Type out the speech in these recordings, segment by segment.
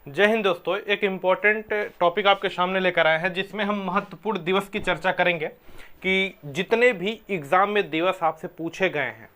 जय हिंद दोस्तों, एक इम्पॉर्टेंट टॉपिक आपके सामने लेकर आए हैं जिसमें हम महत्वपूर्ण दिवस की चर्चा करेंगे कि जितने भी एग्जाम में दिवस आपसे पूछे गए हैं,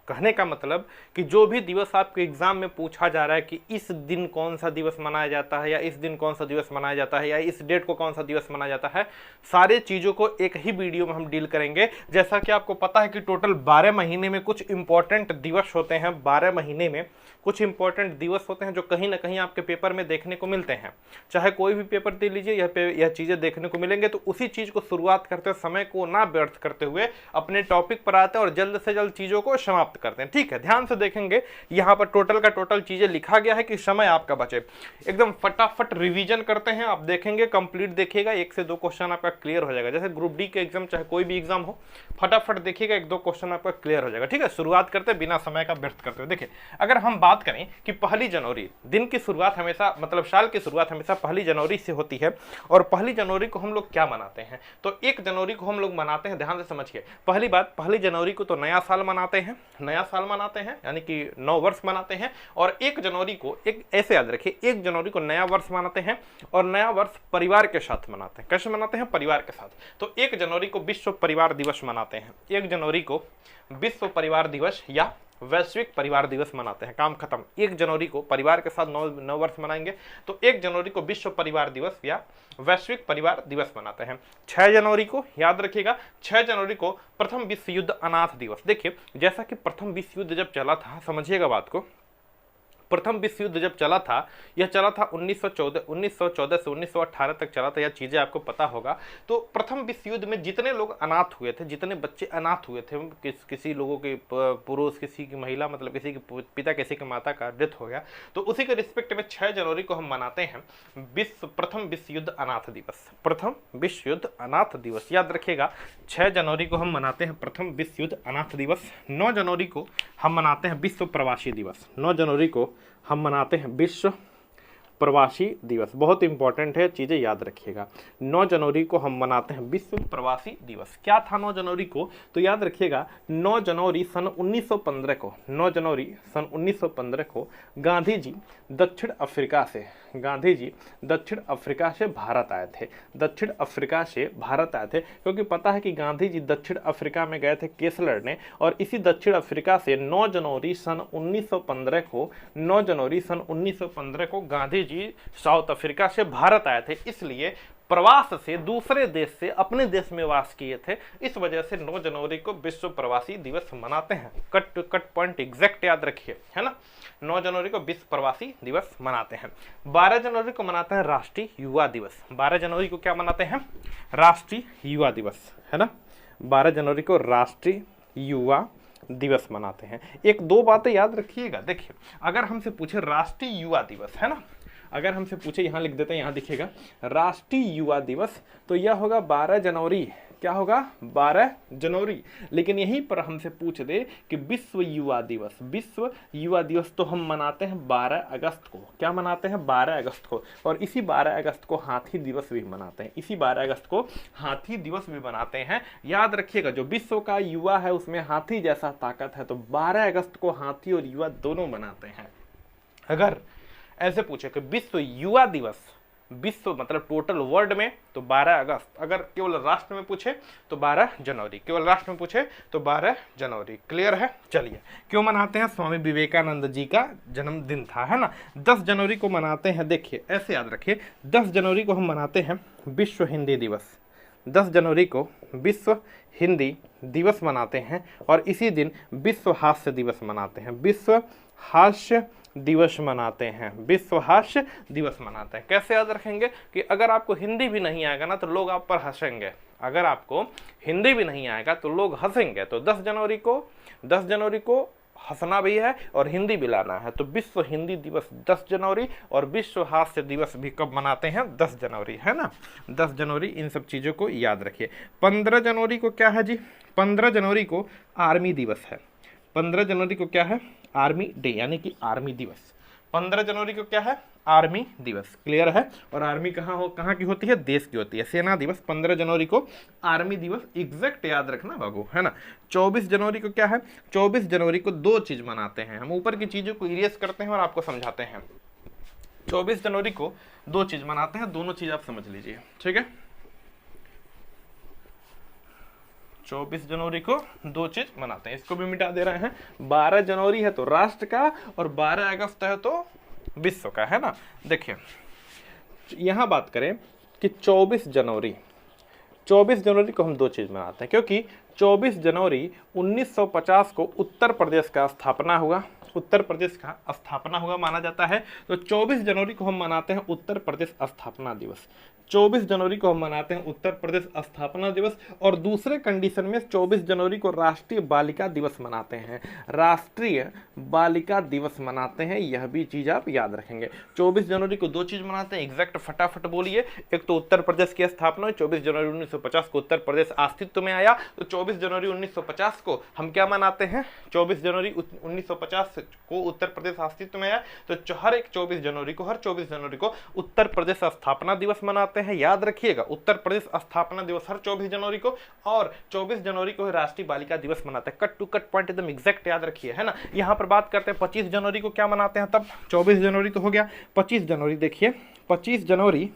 कहने का मतलब कि जो भी दिवस आपके एग्जाम में पूछा जा रहा है कि इस दिन कौन सा दिवस मनाया जाता है या इस दिन कौन सा दिवस मनाया जाता है या इस डेट को कौन सा दिवस मनाया जाता है, सारे चीज़ों को एक ही वीडियो में हम डील करेंगे। जैसा कि आपको पता है कि टोटल 12 महीने में कुछ इंपॉर्टेंट दिवस होते हैं, 12 महीने में कुछ इंपॉर्टेंट दिवस होते हैं जो कहीं ना कहीं आपके पेपर में देखने को मिलते हैं। चाहे कोई भी पेपर दे लीजिए, यह चीज़ें देखने को मिलेंगे। तो उसी चीज़ को शुरुआत करते हुए, समय को ना व्यर्थ करते हुए अपने टॉपिक पर आते हैं और जल्द से जल्द चीज़ों को समाप्त करते हैं। ठीक है, ध्यान से देखेंगे। यहाँ पर टोटल का टोटल चीज़ें लिखा गया है कि समय आपका बचे। एकदम फटाफट रिवीजन करते हैं। आप देखेंगे, कंप्लीट देखिएगा, 1 से 2 क्वेश्चन आपका क्लियर हो जाएगा। जैसे ग्रुप डी के एग्जाम, चाहे कोई भी एग्जाम हो, फटाफट देखिएगा, 1-2 क्वेश्चन आपका क्लियर हो जाएगा। ठीक है, शुरुआत करते हैं बिना समय का व्यर्थ करते हुए। देखिए, अगर हम बात करें कि 1 जनवरी दिन की शुरुआत हमेशा, मतलब साल की शुरुआत हमेशा 1 जनवरी से होती है। और 1 जनवरी को हम लोग क्या मनाते हैं? तो 1 जनवरी को हम लोग मनाते हैं, ध्यान से समझिए। पहली बात, 1 जनवरी को तो नया साल मनाते हैं, नया साल मनाते हैं यानी कि नव वर्ष मनाते हैं। और 1 जनवरी को, एक ऐसे याद रखिए, 1 जनवरी को नया वर्ष मनाते हैं और नया वर्ष परिवार के साथ मनाते हैं। कैसे मनाते हैं? परिवार के साथ। तो 1 जनवरी को विश्व परिवार दिवस मनाते हैं। 1 जनवरी को विश्व परिवार दिवस या वैश्विक परिवार दिवस मनाते हैं। काम खत्म। 1 जनवरी को परिवार के साथ नव वर्ष मनाएंगे, तो 1 जनवरी को विश्व परिवार दिवस या वैश्विक परिवार दिवस मनाते हैं। 6 जनवरी को याद रखिएगा, 6 जनवरी को प्रथम विश्व युद्ध अनाथ दिवस। देखिए, जैसा कि प्रथम विश्व युद्ध जब चला था, समझिएगा बात को, प्रथम विश्व युद्ध जब चला था, यह चला था 1914 से 1918 तक चला था। यह चीज़ें आपको पता होगा। तो प्रथम विश्व युद्ध में जितने लोग अनाथ हुए थे, जितने बच्चे अनाथ हुए थे, किसी लोगों के पुरुष, किसी की महिला, मतलब किसी के पिता, किसी की माता का डेथ हो गया, तो उसी के रिस्पेक्ट में 6 जनवरी को हम मनाते हैं प्रथम विश्व युद्ध अनाथ दिवस। प्रथम विश्व युद्ध अनाथ दिवस याद रखिएगा, 6 जनवरी को हम मनाते हैं प्रथम विश्व युद्ध अनाथ दिवस। 9 जनवरी को हम मनाते हैं विश्व प्रवासी दिवस। 9 जनवरी को हम मनाते हैं विश्व प्रवासी दिवस। बहुत इंपॉर्टेंट है, चीज़ें याद रखिएगा। 9 जनवरी को हम मनाते हैं विश्व प्रवासी दिवस। क्या था 9 जनवरी को? तो याद रखिएगा, 9 जनवरी सन 1915 को, 9 जनवरी सन 1915 को गांधी जी दक्षिण अफ्रीका से भारत आए थे। दक्षिण अफ्रीका से भारत आए थे क्योंकि पता है कि गांधी जी दक्षिण अफ्रीका में गए थे केस लड़ने, और इसी दक्षिण अफ्रीका से 9 जनवरी सन 1915 को, 9 जनवरी सन 1915 को गांधी जी साउथ अफ्रीका से भारत आए थे। इसलिए प्रवास से, दूसरे देश से अपने देश में वास किए थे। इस वजह से 9 जनवरी को विश्व प्रवासी दिवस मनाते हैं। Cut to cut point exact याद रखिए, है ना। 9 जनवरी को विश्व प्रवासी दिवस मनाते हैं। 12 जनवरी को मनाते हैं राष्ट्रीय युवा दिवस। 12 जनवरी को क्या मनाते हैं? राष्ट्रीय युवा दिवस, है ना। 12 जनवरी को राष्ट्रीय युवा दिवस मनाते हैं। 1-2 बातें याद रखिएगा। देखिए, अगर हमसे पूछे राष्ट्रीय युवा दिवस, है ना, अगर हमसे पूछे, यहाँ लिख देते हैं, यहाँ दिखेगा राष्ट्रीय युवा दिवस, तो यह होगा 12 जनवरी। क्या होगा? 12 जनवरी। लेकिन यहीं पर हमसे पूछ दे कि विश्व युवा दिवस, विश्व युवा दिवस तो हम मनाते हैं 12 अगस्त को। क्या मनाते हैं? 12 अगस्त को। और इसी 12 अगस्त को हाथी दिवस भी मनाते हैं। इसी 12 अगस्त को हाथी दिवस भी मनाते हैं। याद रखिएगा, जो विश्व का युवा है उसमें हाथी जैसा ताकत है, तो 12 अगस्त को हाथी और युवा दोनों मनाते हैं। अगर ऐसे पूछे कि विश्व युवा दिवस, विश्व मतलब टोटल वर्ल्ड में, तो 12 अगस्त। अगर केवल राष्ट्र में पूछे तो 12 जनवरी। केवल राष्ट्र में पूछे तो 12 जनवरी। क्लियर है? चलिए, क्यों मनाते हैं? स्वामी विवेकानंद जी का जन्मदिन था, है ना। 10 जनवरी को मनाते हैं, देखिए ऐसे याद रखिए, 10 जनवरी को हम मनाते हैं विश्व हिंदी दिवस। 10 जनवरी को विश्व हिंदी दिवस मनाते हैं। और इसी दिन विश्व हास्य दिवस मनाते हैं। विश्व हास्य दिवस मनाते हैं। विश्व हास्य दिवस मनाते हैं। कैसे याद रखेंगे कि अगर आपको हिंदी भी नहीं आएगा ना, तो लोग आप पर हंसेंगे। अगर आपको हिंदी भी नहीं आएगा तो लोग हंसेंगे। तो 10 जनवरी को हंसना भी है और हिंदी भी लाना है। तो विश्व हिंदी दिवस 10 जनवरी, और विश्व हास्य दिवस भी कब मनाते हैं? 10 जनवरी, है ना। 10 जनवरी। इन सब चीज़ों को याद रखिए। 15 जनवरी को क्या है जी? 15 जनवरी को आर्मी दिवस है। 15 जनवरी को क्या है? आर्मी डे, यानी कि आर्मी दिवस। 15 जनवरी को क्या है? आर्मी दिवस। क्लियर है? और आर्मी कहाँ की होती है? देश की होती है। सेना दिवस 15 जनवरी को, आर्मी दिवस एग्जैक्ट याद रखना बाबू, है ना। 24 जनवरी को क्या है? 24 जनवरी को 2 चीज मनाते हैं हम। ऊपर की चीजों को इरेज करते हैं और आपको समझाते हैं। 24 जनवरी को दो चीज मनाते हैं, दोनों चीज आप समझ लीजिए, ठीक है। 24 जनवरी को दो चीज मनाते हैं, इसको भी मिटा दे रहे हैं। 12 जनवरी है तो राष्ट्र का, और 12 अगस्त है तो विश्व का, है ना। देखिए यहां बात करें कि 24 जनवरी को हम दो चीज मनाते हैं, क्योंकि 24 जनवरी 1950 को उत्तर प्रदेश का स्थापना हुआ, उत्तर प्रदेश का स्थापना हुआ माना जाता है। तो 24 जनवरी को हम मनाते हैं उत्तर प्रदेश स्थापना दिवस। 24 जनवरी को हम मनाते हैं उत्तर प्रदेश स्थापना दिवस। और दूसरे कंडीशन में 24 जनवरी को राष्ट्रीय बालिका दिवस मनाते हैं, राष्ट्रीय बालिका दिवस मनाते हैं। यह भी चीज आप याद रखेंगे। 24 जनवरी को दो चीज मनाते हैं, एग्जैक्ट फटाफट बोलिए। एक तो उत्तर प्रदेश की स्थापना हुई, 24 जनवरी 1950 को उत्तर प्रदेश अस्तित्व में आया। तो 24 जनवरी 1950 को हम क्या मनाते हैं, 24 जनवरी 1950 को उत्तर प्रदेश अस्तित्व में आया। तो हर 24 जनवरी को उत्तर प्रदेश स्थापना दिवस मनाते हैं। याद रखिएगा, उत्तर प्रदेश स्थापना दिवस हर 24 जनवरी को, और 24 जनवरी को राष्ट्रीय बालिका दिवस मनाते हैं। कट टू कट पॉइंट एकदम एग्जैक्ट याद रखिए, है ना। यहां पर बात करते हैं 25 जनवरी को क्या मनाते हैं, तब 24 जनवरी तो हो गया। 25 जनवरी देखिए, 25 जनवरी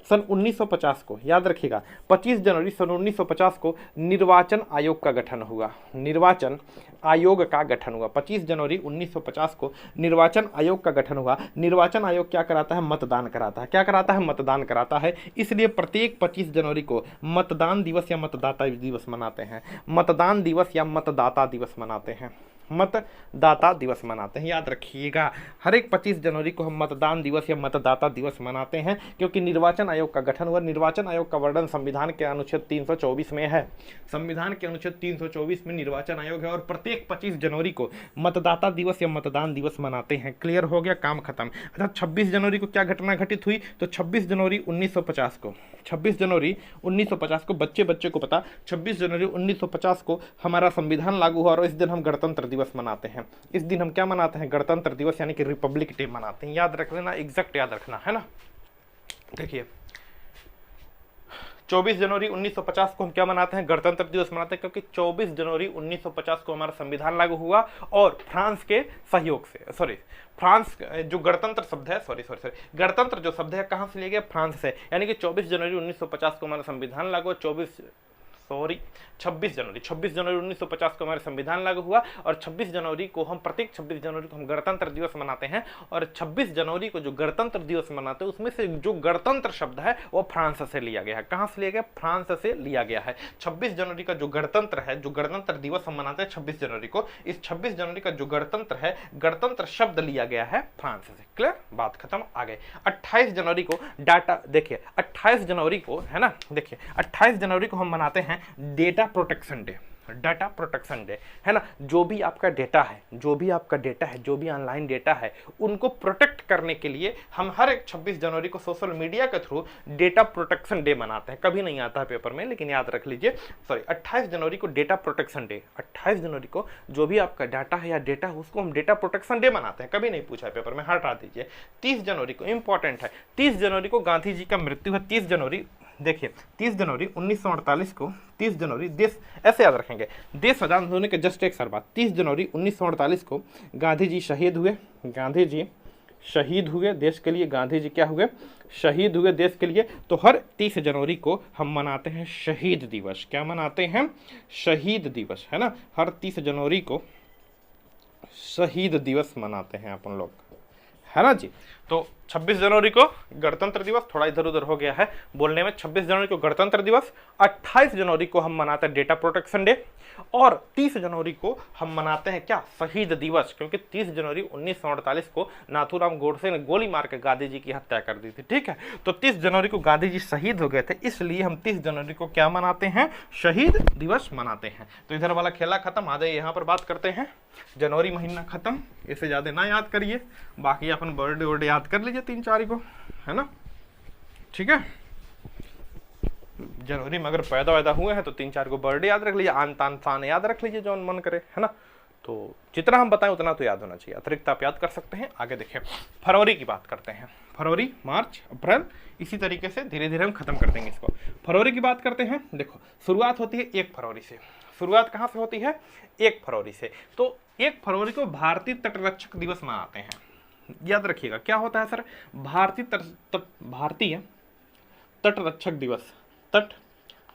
सन 1950 को, याद रखिएगा, 25 जनवरी सन 1950 को निर्वाचन आयोग का गठन हुआ, निर्वाचन आयोग का गठन हुआ। 25 जनवरी 1950 को निर्वाचन आयोग का गठन हुआ। निर्वाचन आयोग क्या कराता है, मतदान कराता है। क्या कराता है, मतदान कराता है। इसलिए प्रत्येक 25 जनवरी को मतदान दिवस या मतदाता दिवस मनाते हैं, मतदान दिवस या मतदाता दिवस मनाते हैं, मतदाता दिवस मनाते हैं। याद रखिएगा, हर एक 25 जनवरी को हम मतदान दिवस या मतदाता दिवस मनाते हैं, क्योंकि निर्वाचन आयोग का गठन हुआ। निर्वाचन आयोग का वर्णन संविधान के अनुच्छेद 324 में है, संविधान के अनुच्छेद 324 में निर्वाचन आयोग है। और प्रत्येक 25 जनवरी को मतदाता दिवस या मतदान दिवस मनाते हैं। क्लियर हो गया, काम खत्म। अच्छा, 26 जनवरी को क्या घटना घटित हुई, तो 26 जनवरी 1950 को, 26 जनवरी 1950 को, बच्चे को पता, 26 जनवरी 1950 को हमारा संविधान लागू हुआ। और इस दिन हम गणतंत्र दिवस मनाते हैं। इस दिन हम क्या मनाते हैं, गणतंत्र दिवस यानी कि रिपब्लिक डे मनाते हैं। याद रख लेना, एग्जैक्ट याद रखना, है ना। देखिए 24 जनवरी 1950 को हम क्या मनाते हैं, गणतंत्र दिवस मनाते हैं, क्योंकि 24 जनवरी 1950 को हमारा संविधान लागू हुआ। और फ्रांस के सहयोग से, फ्रांस जो गणतंत्र शब्द है, गणतंत्र जो शब्द है कहां से लिया गया, फ्रांस से। यानी कि 24 जनवरी 1950 को हमारा संविधान लागू, 26 जनवरी 1950 को हमारे संविधान लागू हुआ। और 26 जनवरी को हम, प्रत्येक 26 जनवरी को हम गणतंत्र दिवस मनाते हैं। और 26 जनवरी को जो गणतंत्र दिवस मनाते हैं, उसमें से जो गणतंत्र शब्द है वो फ्रांस से लिया गया है। कहां से लिया गया, फ्रांस से लिया गया है। 26 जनवरी का जो गणतंत्र है, जो गणतंत्र दिवस हम मनाते हैं 26 जनवरी को, इस 26 जनवरी का जो गणतंत्र है, गणतंत्र शब्द लिया गया है फ्रांस से। क्लियर, बात खत्म, आगे। 28 जनवरी को डाटा, देखिए 28 जनवरी को, है ना, देखिए 28 जनवरी को हम मनाते हैं data protection day, data protection day, है ना। जो भी आपका डेटा है, जो भी ऑनलाइन डेटा है, उनको प्रोटेक्ट करने के लिए हम हर एक 26 जनवरी को सोशल मीडिया के थ्रू डेटा प्रोटेक्शन डे मनाते हैं। कभी नहीं आता है पेपर में, लेकिन याद रख लीजिए, 28 जनवरी को डेटा प्रोटेक्शन डे, 28 जनवरी को जो भी आपका डाटा है या डेटा है, उसको हम डेटा प्रोटेक्शन डे मनाते हैं। कभी नहीं पूछा है पेपर में, हटा दीजिए। 30 जनवरी को इंपॉर्टेंट है, 30 जनवरी को गांधी जी का मृत्यु है। 30 जनवरी, देखिए 30 जनवरी 1948 को, 30 जनवरी देश, ऐसे याद रखेंगे, देश आजाद होने के जस्ट एक साल बाद 30 जनवरी 1948 को गांधी जी शहीद हुए। गांधी जी शहीद हुए देश के लिए, गांधी जी क्या हुए, शहीद हुए देश के लिए। तो हर 30 जनवरी को हम मनाते हैं शहीद दिवस। क्या मनाते हैं, शहीद दिवस, है ना। हर 30 जनवरी को शहीद दिवस मनाते हैं अपन लोग, है ना जी। तो 26 जनवरी को गणतंत्र दिवस, थोड़ा इधर उधर हो गया है बोलने में। 26 जनवरी को गणतंत्र दिवस, 28 जनवरी को हम मनाते हैं डेटा प्रोटेक्शन डे, और 30 जनवरी को हम मनाते हैं क्या, शहीद दिवस, क्योंकि 30 जनवरी 1948 को नाथूराम गोडसे ने गोली मार के गांधी जी की हत्या कर दी थी। ठीक है, तो 30 जनवरी को गांधी जी शहीद हो गए थे, इसलिए हम 30 जनवरी को क्या मनाते हैं, शहीद दिवस मनाते हैं। तो इधर वाला खेला खत्म। आ जाइए यहाँ पर बात करते हैं, जनवरी महीना खत्म, इससे ज्यादा ना याद करिए, बाकी अपन बर्थडे वर्डे याद कर लीजिए 3-4 को, है ना। ठीक है, जनवरी में अगर पैदा वैदा हुए हैं तो 3-4 को बर्थडे याद रख लीजिए, आन तान शान याद रख लीजिए, जो मन करे, है ना। तो जितना हम बताएं उतना तो याद होना चाहिए, अतिरिक्त आप याद कर सकते हैं। आगे देखिए, फरवरी की बात करते हैं। फरवरी, मार्च, अप्रैल, इसी तरीके से धीरे धीरे हम खत्म कर देंगे इसको। फरवरी की बात करते हैं। देखो, शुरुआत होती है 1 फरवरी से। शुरुआत कहाँ से होती है, 1 फरवरी से। तो 1 फरवरी को भारतीय तटरक्षक दिवस मनाते हैं। याद रखिएगा क्या होता है सर, भारतीय तटरक्षक दिवस, तट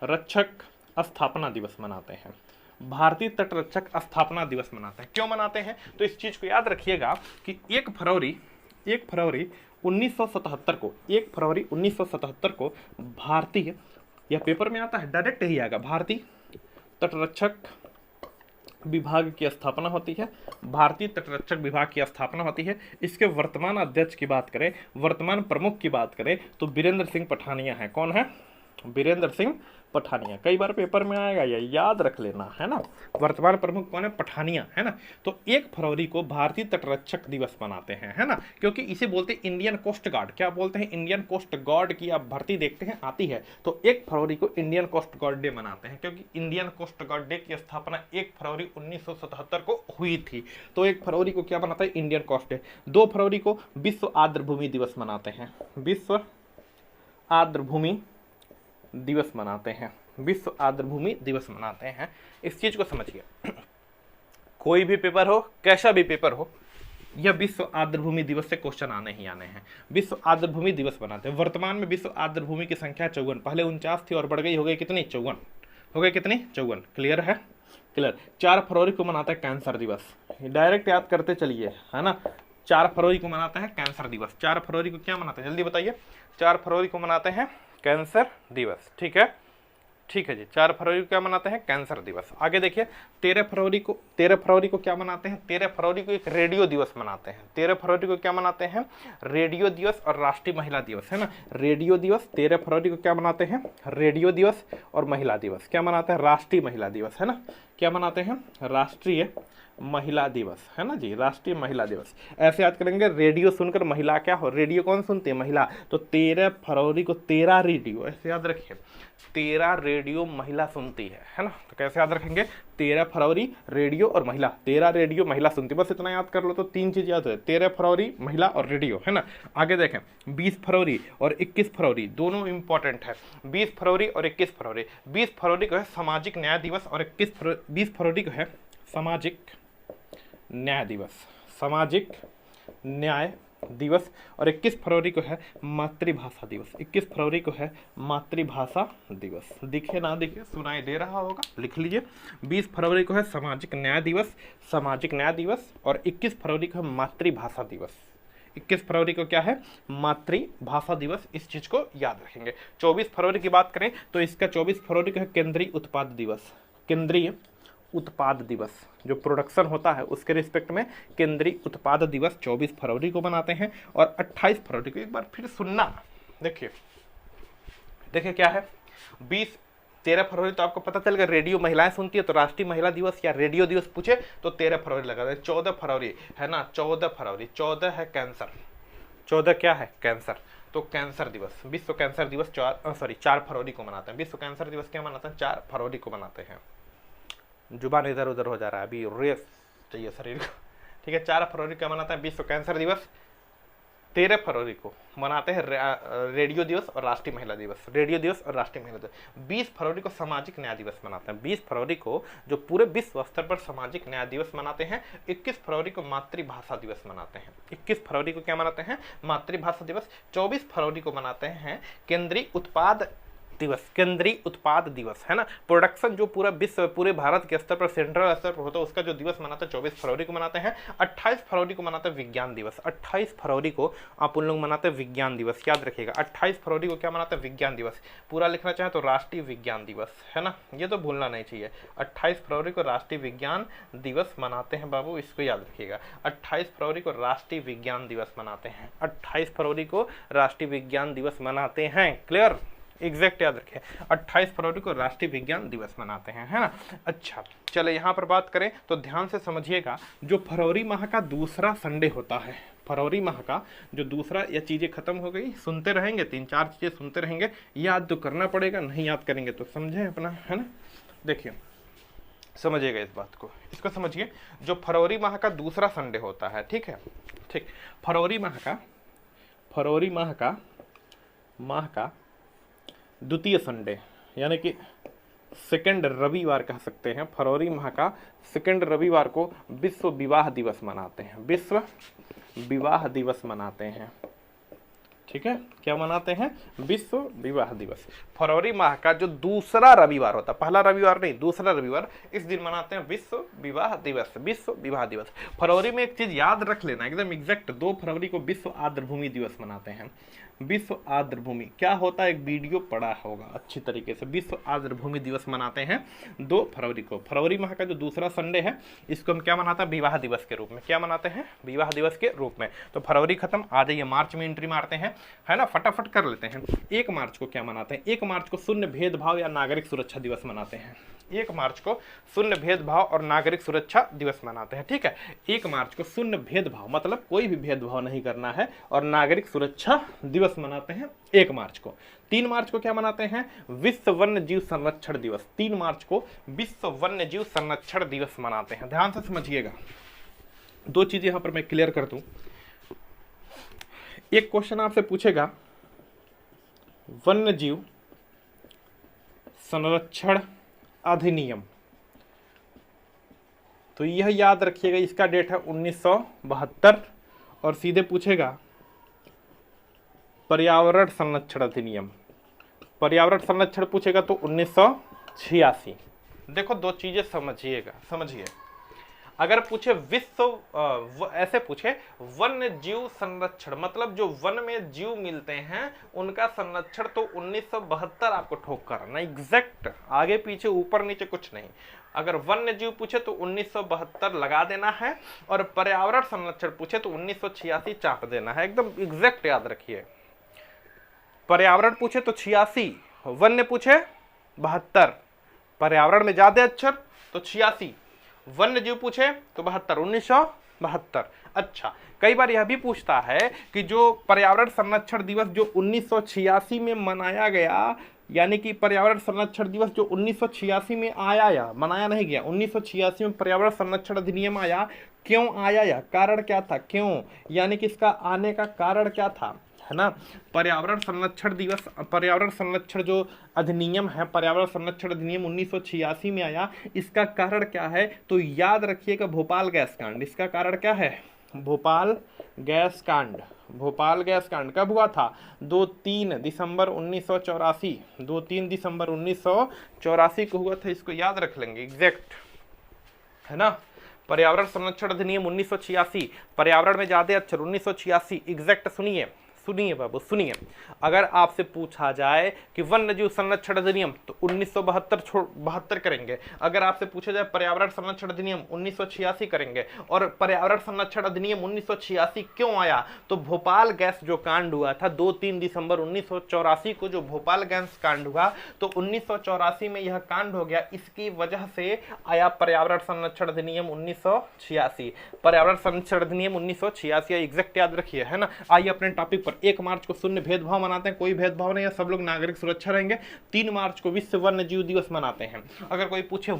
रक्षक स्थापना दिवस मनाते हैं। भारतीय तटरक्षक स्थापना दिवस मनाते हैं। क्यों मनाते हैं? तो इस चीज को याद रखिएगा कि 1 फरवरी 1977 को 1 फरवरी 1977 को भारतीय, यह पेपर में आता है, डायरेक्ट ही आएगा, भारतीय तटरक्षक विभाग की स्थापना होती है। भारतीय तटरक्षक विभाग की स्थापना होती है। इसके वर्तमान अध्यक्ष की बात करें, वर्तमान प्रमुख की बात करें तो बीरेंद्र सिंह पठानिया है। कौन है? बीरेंद्र सिंह पठानिया। कई बार पेपर में आएगा, ये याद रख लेना है ना। वर्तमान प्रमुख कौन है? पठानिया, है ना। तो 1 फरवरी को भारतीय तटरक्षक दिवस मनाते हैं, है ना, क्योंकि इसे बोलते हैं इंडियन कोस्ट गार्ड। क्या बोलते हैं? इंडियन कोस्ट गार्ड की आप भर्ती देखते हैं आती है, तो 1 फरवरी को इंडियन कोस्ट गार्ड डे मनाते हैं, क्योंकि इंडियन कोस्ट गार्ड डे की स्थापना 1 फरवरी 1977 को हुई थी। तो 1 फरवरी को क्या मनाता है? Indian coast day. 2 फरवरी को विश्व आर्द्रभूमि दिवस मनाते हैं, विश्व आर्द्रभूमि दिवस मनाते हैं, विश्व आर्द्रभूमि दिवस मनाते हैं। इस चीज को समझिए, कोई भी पेपर हो, कैसा भी पेपर हो, यह विश्व आर्द्रभूमि दिवस से क्वेश्चन आने ही आने हैं। विश्व आर्द्रभूमि दिवस मनाते हैं। वर्तमान में विश्व आर्द्रभूमि की संख्या 54, पहले 49 थी और बढ़ गई, हो गई कितनी? 54 हो गई, कितनी? 54। क्लियर है? क्लियर। 4 फरवरी को मनाता है कैंसर दिवस, डायरेक्ट याद करते चलिए, है ना। 4 फरवरी को मनाता है कैंसर दिवस। 4 फरवरी को क्या मनाते हैं? जल्दी बताइए। 4 फरवरी को मनाते हैं कैंसर दिवस। ठीक है, ठीक है जी। 4 फरवरी को क्या मनाते हैं? कैंसर दिवस। आगे देखिए, 13 फरवरी को क्या मनाते हैं? 13 फरवरी को एक रेडियो दिवस मनाते हैं। 13 फरवरी को क्या मनाते हैं? रेडियो दिवस और राष्ट्रीय महिला दिवस, है ना। रेडियो दिवस। 13 फरवरी को क्या मनाते हैं? रेडियो दिवस और महिला दिवस। क्या मनाते हैं? राष्ट्रीय महिला दिवस, है ना। क्या मनाते हैं? राष्ट्रीय महिला दिवस, है ना जी, राष्ट्रीय महिला दिवस। ऐसे याद करेंगे, रेडियो सुनकर महिला क्या हो? रेडियो कौन सुनती है? महिला। तो 13 फरवरी को 13 रेडियो, ऐसे याद रखिए, 13 रेडियो महिला सुनती है ना। तो कैसे याद रखेंगे? 13 फरवरी रेडियो और महिला, 13 रेडियो महिला सुनती है, बस इतना याद कर लो तो 3 चीज याद है, 13 फरवरी महिला और रेडियो, है ना। आगे देखें, 20 फरवरी और 21 फरवरी दोनों इंपॉर्टेंट है। 20 फरवरी और 21 फरवरी। 20 फरवरी को है सामाजिक न्याय दिवस और 20 फरवरी को है सामाजिक न्याय दिवस, सामाजिक न्याय दिवस। और 21 फरवरी को है मातृभाषा दिवस। 21 फरवरी को है मातृभाषा दिवस। दिखे ना दिखे, सुनाई दे रहा होगा, लिख लीजिए। 20 फरवरी को है सामाजिक न्याय दिवस, सामाजिक न्याय दिवस। और 21 फरवरी को है मातृभाषा दिवस। 21 फरवरी को क्या है? मातृभाषा दिवस। इस चीज को याद रखेंगे। 24 फरवरी की बात करें तो इसका 24 फरवरी को है केंद्रीय उत्पाद दिवस। केंद्रीय उत्पाद दिवस, जो प्रोडक्शन होता है उसके रिस्पेक्ट में केंद्रीय उत्पाद दिवस 24 फरवरी को मनाते हैं। और 28 फरवरी को, एक बार फिर सुनना, देखिए देखिए क्या है, 13 फरवरी तो आपको पता चल गया रेडियो महिलाएं सुनती है, तो राष्ट्रीय महिला दिवस या रेडियो दिवस पूछे तो 13 फरवरी लगा दे। 14 फरवरी है ना, 14 फरवरी, 14 है कैंसर, 14 क्या है? कैंसर। तो कैंसर दिवस, विश्व कैंसर दिवस 4 फरवरी को मनाते हैं। विश्व कैंसर दिवस क्या मनाते हैं? 4 फरवरी को मनाते हैं। जुबान इधर उधर हो जा रहा है, अभी रेस चाहिए शरीर को, ठीक है। 4 फरवरी क्या मनाते हैं? विश्व कैंसर दिवस। 13 फरवरी को मनाते हैं रेडियो दिवस और राष्ट्रीय महिला दिवस, रेडियो दिवस और राष्ट्रीय महिला दिवस। 20 फरवरी को सामाजिक न्याय दिवस मनाते हैं। 20 फरवरी को जो पूरे विश्व स्तर पर सामाजिक न्याय दिवस मनाते हैं। 21 फरवरी को मातृभाषा दिवस मनाते हैं। 21 फरवरी को क्या मनाते हैं? मातृभाषा दिवस। 24 फरवरी को मनाते हैं केंद्रीय उत्पाद दिवस, केंद्रीय उत्पाद दिवस, है ना। प्रोडक्शन जो पूरा विश्व, पूरे भारत के स्तर पर, सेंट्रल स्तर पर होता है, उसका जो दिवस मनाते हैं 24 फरवरी को मनाते हैं। 28 फरवरी को मनाते हैं विज्ञान दिवस। 28 फरवरी को आप उन लोग मनाते हैं विज्ञान दिवस, याद रखिएगा। 28 फरवरी को क्या मनाते हैं? विज्ञान दिवस। पूरा लिखना चाहे तो राष्ट्रीय विज्ञान दिवस, है ना, ये तो भूलना नहीं चाहिए। 28 फरवरी को राष्ट्रीय विज्ञान दिवस मनाते हैं बाबू, इसको याद रखिएगा। 28 फरवरी को राष्ट्रीय विज्ञान दिवस मनाते हैं। 28 फरवरी को राष्ट्रीय विज्ञान दिवस मनाते हैं। क्लियर? एग्जैक्ट याद रखें, 28 फरवरी को राष्ट्रीय विज्ञान दिवस मनाते हैं, है ना। अच्छा, चले यहाँ पर बात करें तो ध्यान से समझिएगा, जो फरवरी माह का दूसरा संडे होता है, फरवरी माह का जो दूसरा, ये चीज़ें खत्म हो गई, सुनते रहेंगे, 3-4 चीज़ें सुनते रहेंगे, याद तो करना पड़ेगा, नहीं याद करेंगे तो समझें अपना, है ना। देखिए समझिएगा इस बात को, इसको समझिए। जो फरवरी माह का दूसरा संडे होता है, ठीक है, ठीक, फरवरी माह का द्वितीय संडे, यानी कि सेकंड रविवार कह सकते हैं, फरवरी माह का सेकंड रविवार को विश्व विवाह दिवस मनाते हैं, विश्व विवाह दिवस मनाते हैं। ठीक है, क्या मनाते हैं? विश्व विवाह दिवस। फरवरी माह का जो दूसरा रविवार होता है, पहला रविवार नहीं, दूसरा रविवार, इस दिन मनाते हैं विश्व विवाह दिवस, विश्व विवाह दिवस। फरवरी में एक चीज याद रख लेना एकदम एग्जैक्ट, 2 फरवरी को विश्व आर्द्रभूमि दिवस मनाते हैं। विश्व आर्द्रभूमि क्या होता है, एक वीडियो पड़ा होगा अच्छी तरीके से। विश्व आर्द्रभूमि दिवस मनाते हैं 2 फरवरी को। फरवरी माह का जो दूसरा संडे है, इसको हम क्या मनाते हैं? विवाह दिवस के रूप में। क्या मनाते हैं? विवाह दिवस के रूप में। तो फरवरी खत्म, आ जाइए मार्च में एंट्री मारते हैं, है ना, फटाफट कर लेते हैं। 1 मार्च को क्या मनाते हैं? 1 मार्च को शून्य भेदभाव या नागरिक सुरक्षा दिवस मनाते हैं। 1 मार्च को शून्य भेदभाव और नागरिक सुरक्षा दिवस मनाते हैं। ठीक है, 1 मार्च को शून्य भेदभाव मतलब कोई भी भेदभाव नहीं करना है, और नागरिक सुरक्षा दिवस मनाते हैं 1 मार्च को। 3 मार्च को क्या मनाते हैं? विश्व वन्य जीव संरक्षण दिवस। 3 मार्च को विश्व वन्य जीव संरक्षण दिवस मनाते हैं। ध्यान से समझिएगा, 2 चीजें यहां पर मैं क्लियर कर दूं। एक क्वेश्चन आपसे पूछेगा, वन्य जीव संरक्षण अधिनियम, तो यह याद रखिएगा, इसका डेट है 1972। और सीधे पूछेगा पर्यावरण संरक्षण अधिनियम, पर्यावरण संरक्षण पूछेगा तो 1986। देखो 2 चीजें समझिए। अगर पूछे ऐसे पूछे वन्य जीव संरक्षण, मतलब जो वन में जीव मिलते हैं उनका संरक्षण, तो 1972 आपको ठोक करना एग्जैक्ट, आगे पीछे ऊपर नीचे कुछ नहीं। अगर वन्य जीव पूछे तो 1972 लगा देना है, और पर्यावरण संरक्षण पूछे तो 1986 चाप देना है, एकदम एग्जैक्ट याद रखिए। पर्यावरण पूछे तो 86, वन्य पूछे 72, पर्यावरण में ज्यादा अक्षर तो 86, वन्य जीव पूछे तो 72, 1972। अच्छा, कई बार यह भी पूछता है कि जो पर्यावरण संरक्षण दिवस जो 1986 में मनाया गया, यानी कि पर्यावरण संरक्षण दिवस जो 1986 में आया या मनाया नहीं गया, 1986 में पर्यावरण संरक्षण अधिनियम आया, क्यों आया या कारण क्या था, क्यों, यानी कि इसका आने का कारण क्या था, है ना। पर्यावरण संरक्षण दिवस, पर्यावरण संरक्षण जो अधिनियम है, पर्यावरण संरक्षण अधिनियम 1986 में आया, इसका कारण क्या है, तो याद रखिएगा भोपाल गैस कांड। इसका कारण क्या है? भोपाल गैस कांड। भोपाल गैस कांड कब हुआ था? 2-3 दिसंबर 1984, 2-3 दिसंबर 1984 को हुआ था। इसको याद रख लेंगे एग्जैक्ट, है ना। पर्यावरण संरक्षण अधिनियम 1986, पर्यावरण में ज्यादा अक्षर 1986 एग्जैक्ट। सुनिए बाबू सुनिए, अगर आपसे पूछा जाए कि वन्य जीव संरक्षण अधिनियम तो 1972 करेंगे। अगर आपसे पूछा जाए पर्यावरण संरक्षण अधिनियम 1986 करेंगे। और पर्यावरण संरक्षण अधिनियम 1986 क्यों आया, तो भोपाल गैस जो कांड हुआ था 2-3 दिसंबर 1984 को, जो भोपाल गैस कांड हुआ, तो 1984 में यह कांड हो गया, इसकी वजह से आया पर्यावरण संरक्षण अधिनियम 1986। पर्यावरण संरक्षण अधिनियम 1986 एग्जैक्ट याद रखिए, है ना। आइए अपने टॉपिक पर। 1 मार्च को शून्य भेदभाव मनाते हैं, कोई भेदभाव नहीं है, सब लोग नागरिक सुरक्षा रहेंगे। 3 मार्च को विश्व वन्य जीव दिवस मनाते हैं। अगर कोई पूछे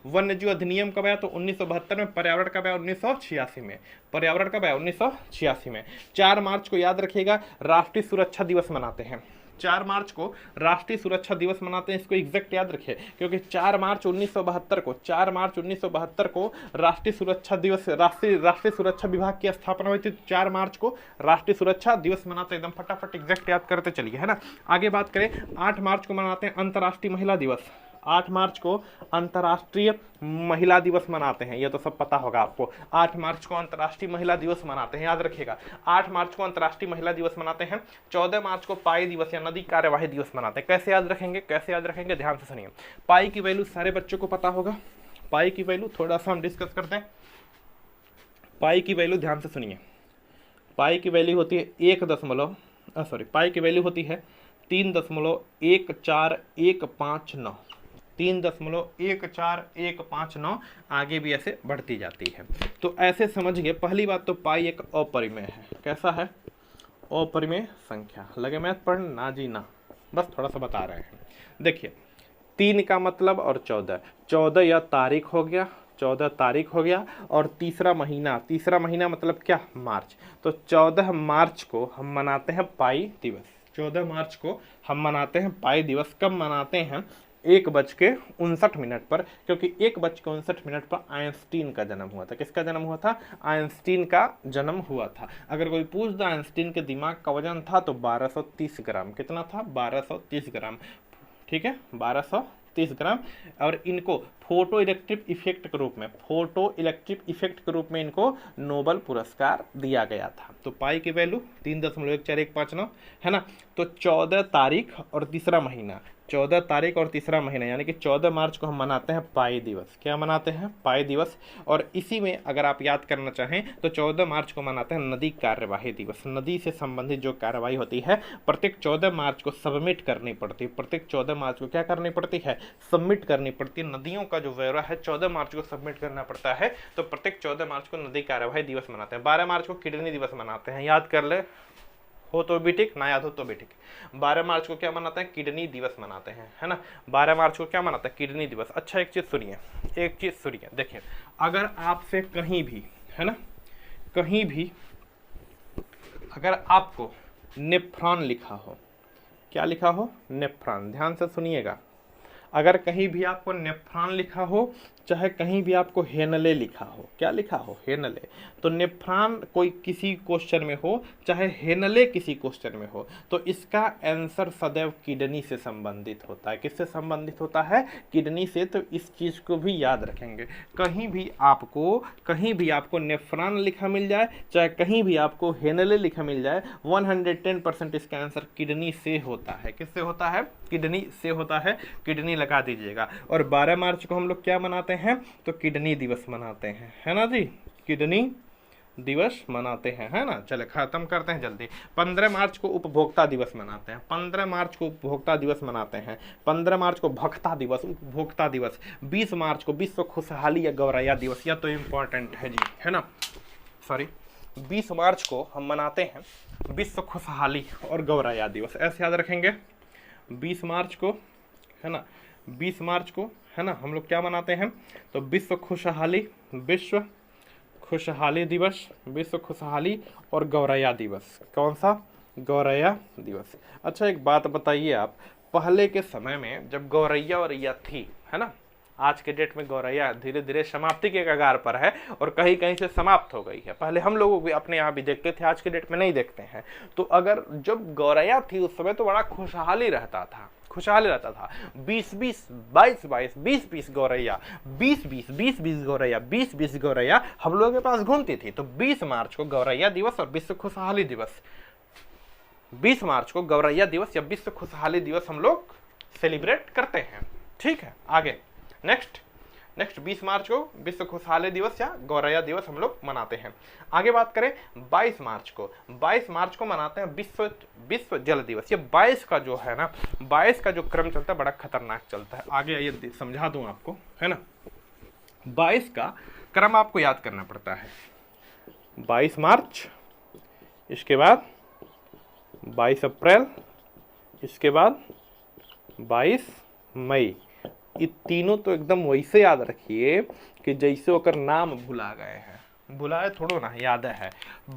वन्य जीव अधिनियम कब आया, तो 1972 में। पर्यावरण कब आया? 1986 में। पर्यावरण कब आया? 1986 में। 4 मार्च को याद रखिएगा राष्ट्रीय सुरक्षा दिवस मनाते हैं। 4 मार्च को राष्ट्रीय सुरक्षा दिवस मनाते हैं, इसको एग्जैक्ट याद रखिए, क्योंकि 4 मार्च 1972 को राष्ट्रीय सुरक्षा दिवस, राष्ट्रीय सुरक्षा विभाग की स्थापना हुई थी। 4 मार्च को राष्ट्रीय सुरक्षा दिवस मनाते हैं, एकदम फटाफट एग्जैक्ट याद करते चलिए, है ना। आगे बात करें, 8 मार्च को मनाते हैं अंतर्राष्ट्रीय महिला दिवस। 8 मार्च को अंतर्राष्ट्रीय महिला दिवस मनाते हैं, ये तो सब पता होगा आपको। 8 मार्च को अंतर्राष्ट्रीय महिला दिवस मनाते हैं, याद रखिएगा। 8 मार्च को अंतर्राष्ट्रीय महिला दिवस मनाते हैं। 14 मार्च को पाई दिवस या नदी कार्यवाही दिवस मनाते हैं। कैसे याद रखेंगे, ध्यान से सुनिए। पाई की वैल्यू सारे बच्चों को पता होगा। पाई की वैल्यू थोड़ा सा हम डिस्कस करते हैं। पाई की वैल्यू ध्यान से सुनिए। पाई की वैल्यू होती है 3.14149, 3.14159, आगे भी ऐसे बढ़ती जाती है। तो ऐसे समझिए, पहली बात तो पाई एक अपरिमेय है। कैसा है? अपरिमेय संख्या। लगे मैथ पढ़ना? ना जी ना, बस थोड़ा सा बता रहे हैं। देखिए 3 का मतलब और 14 यह तारीख हो गया, 14 तारीख हो गया। और तीसरा महीना मतलब क्या? मार्च। तो 14 मार्च को हम मनाते हैं पाई दिवस। 14 मार्च को हम मनाते हैं पाई दिवस। कब मनाते हैं? 1:59 पर, क्योंकि 1:59 पर आइंस्टीन का जन्म हुआ था। किसका जन्म हुआ था? आइंस्टीन का जन्म हुआ था। अगर कोई पूछ दे आइंस्टीन के दिमाग का वजन था तो 1230 ग्राम। कितना था? 1230 ग्राम। ठीक है, 1230 ग्राम। और इनको फोटो इलेक्ट्रिक इफेक्ट के रूप में, फोटो इलेक्ट्रिक इफेक्ट के रूप में इनको नोबेल पुरस्कार दिया गया था। तो पाई की वैल्यू 3.1415 है ना। तो 14 तारीख और तीसरा महीना, 14 तारीख और तीसरा महीना यानी कि 14 मार्च को हम मनाते हैं पाई दिवस। क्या मनाते हैं? पाई दिवस। और इसी में अगर आप याद करना चाहें तो 14 मार्च को मनाते हैं नदी कार्यवाही दिवस। नदी से संबंधित जो कार्यवाही होती है प्रत्येक 14 मार्च को सबमिट करनी पड़ती है। प्रत्येक 14 मार्च को क्या करनी पड़ती है? सबमिट करनी पड़ती है। नदियों का जो ब्यौरा है 14 मार्च को सबमिट करना पड़ता है। तो प्रत्येक 14 मार्च को नदी कार्यवाही दिवस मनाते हैं। 12 मार्च को किडनी दिवस मनाते हैं। याद कर ले, हो तो भी ठीक, ना याद हो तो भी ठीक। 12 मार्च को क्या मनाते हैं? किडनी दिवस मनाते हैं, है ना। 12 मार्च को क्या मनाते हैं? किडनी दिवस। अच्छा, एक चीज़ सुनिए, देखिए, अगर आपसे कहीं भी, है ना, कहीं भी अगर आपको नेफ्रॉन लिखा हो, क्या लिखा हो? नेफ्रॉन। ध्यान से सुनिएगा, अगर कहीं भी आपको नेफ्रॉन लिखा हो, चाहे कहीं भी आपको हेनले लिखा हो, क्या लिखा हो? हेनले। तो नेफ्रॉन कोई किसी क्वेश्चन में हो, चाहे हेनले किसी क्वेश्चन में हो, तो इसका आंसर सदैव किडनी से संबंधित होता है। किससे संबंधित होता है? किडनी से। तो इस चीज़ को भी याद रखेंगे। कहीं भी आपको नेफ्रॉन लिखा मिल जाए, चाहे कहीं भी आपको हेनले लिखा मिल जाए, 110% इसका आंसर किडनी से होता है। किससे होता है? किडनी से होता है। किडनी लगा दीजिएगा। और 12 मार्च को हम लोग क्या मनाते हैं? तो किडनी दिवस मनाते हैं, है ना जी। किडनी दिवस मनाते हैं, है ना। चले खत्म करते हैं जल्दी। 15 मार्च को उपभोक्ता दिवस मनाते हैं। 15 मार्च को उपभोक्ता दिवस मनाते हैं। 15 मार्च को भक्ता दिवस, उपभोक्ता दिवस। 20 मार्च को विश्व खुशहाली या गौरैया दिवस। यह तो इम्पोर्टेंट है जी, है ना। सॉरी, 20 मार्च को हम मनाते हैं विश्व खुशहाली और गौरैया दिवस। ऐसे याद रखेंगे। 20 मार्च को, है ना, 20 मार्च को, है ना, हम लोग क्या मनाते हैं? तो विश्व खुशहाली दिवस, विश्व खुशहाली और गौरैया दिवस। कौन सा? गौरैया दिवस। अच्छा, एक बात बताइए आप, पहले के समय में जब गौरैया और रैया थी, है ना, आज के डेट में गौरैया धीरे धीरे समाप्ति के कगार पर है और कहीं कहीं से समाप्त हो गई है। पहले हम लोग भी अपने यहाँ भी देखते थे, आज के डेट में नहीं देखते हैं। तो अगर जब गौरैया थी उस समय तो बड़ा खुशहाली रहता था। 20-20, 22-22, 20-20 गौरैया, 20-20 गौरैया, 20-20 गौरैया हम लोगों के पास घूमती थी। तो 20 मार्च को गौरैया दिवस और विश्व खुशहाली दिवस, 20 मार्च को गौरैया दिवस या विश्व खुशहाली दिवस हम लोग सेलिब्रेट करते हैं। ठीक है, आगे नेक्स्ट 20 मार्च को विश्व खुशहाली दिवस या गौरैया दिवस हम लोग मनाते हैं। आगे बात करें 22 मार्च को, 22 मार्च को मनाते हैं विश्व जल दिवस। ये 22 का जो है ना, 22 का जो क्रम चलता है बड़ा खतरनाक चलता है। आगे आइए समझा दूं आपको, है ना। 22 का क्रम आपको याद करना पड़ता है। 22 मार्च, इसके बाद 22 अप्रैल, इसके बाद 22 मई। ये तीनों तो एकदम वैसे याद रखिए कि जैसे होकर नाम भुला गए हैं। भुलाए थोड़ो ना, याद है।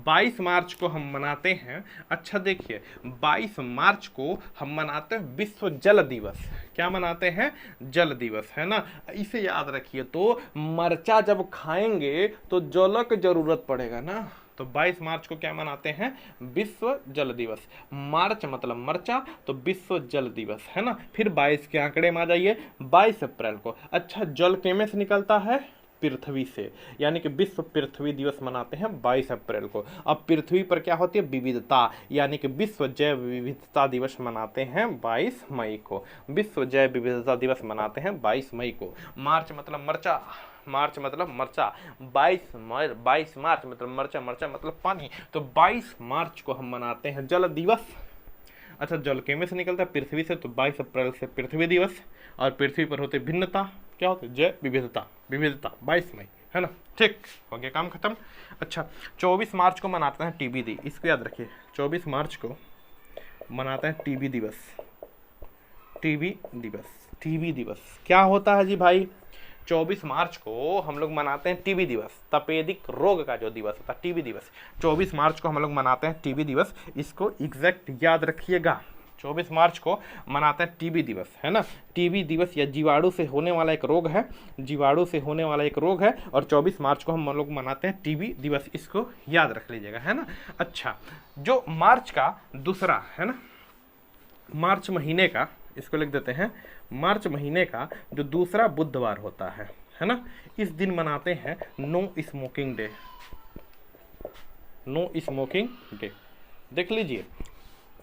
22 मार्च को हम मनाते हैं, अच्छा देखिए, 22 मार्च को हम मनाते हैं विश्व जल दिवस। क्या मनाते हैं? जल दिवस, है ना। इसे याद रखिए। तो मरचा जब खाएंगे तो जल की जरूरत पड़ेगा ना। तो 22 मार्च को क्या मनाते हैं? विश्व जल दिवस। मार्च मतलब मरचा, तो विश्व जल दिवस, है ना। फिर 22 के आंकड़े में आ जाइए, 22 अप्रैल को। अच्छा, जल किसमें से निकलता है? पृथ्वी से, यानी कि विश्व पृथ्वी दिवस मनाते हैं 22 अप्रैल को। अब पृथ्वी पर क्या होती है? विविधता, यानी कि विश्व जैव विविधता दिवस मनाते हैं 22 मई को। विश्व जैव विविधता दिवस मनाते हैं 22 मई को। मार्च मतलब मरचा, मार्च मतलब मरचा, 22 मार्च मतलब मरचा, मरचा मतलब पानी। तो 22 मार्च को हम मनाते हैं जल दिवस। अच्छा, जल किसमें से निकलता है? पृथ्वी से। तो 22 अप्रैल से पृथ्वी दिवस। और पृथ्वी पर होते भिन्नता, क्या होते? जैव विविधता, 22 मई, है ना। ठीक हो गया, काम खत्म। अच्छा, 24 मार्च को मनाते हैं टीबी दी, इसको याद रखिए। 24 मार्च को मनाते हैं टीबी दिवस। टीबी दिवस, टीबी दिवस क्या होता है जी भाई? 24 मार्च को हम लोग मनाते हैं टीबी दिवस, तपेदिक रोग का जो दिवस होता है टीबी दिवस, 24 मार्च को हम लोग मनाते हैं टीबी दिवस। इसको एग्जैक्ट याद रखिएगा, 24 मार्च को मनाते हैं टीबी दिवस, है ना। टीबी दिवस या जीवाणु से होने वाला एक रोग है, जीवाणु से होने वाला एक रोग है, और 24 मार्च को हम लोग मनाते हैं टीबी दिवस, इसको याद रख लीजिएगा, है ना। अच्छा, जो मार्च का दूसरा, है ना, मार्च महीने का, इसको लिख देते हैं, मार्च महीने का जो दूसरा बुधवार होता है ना, इस दिन मनाते हैं no smoking day, no smoking day. देख लीजिए,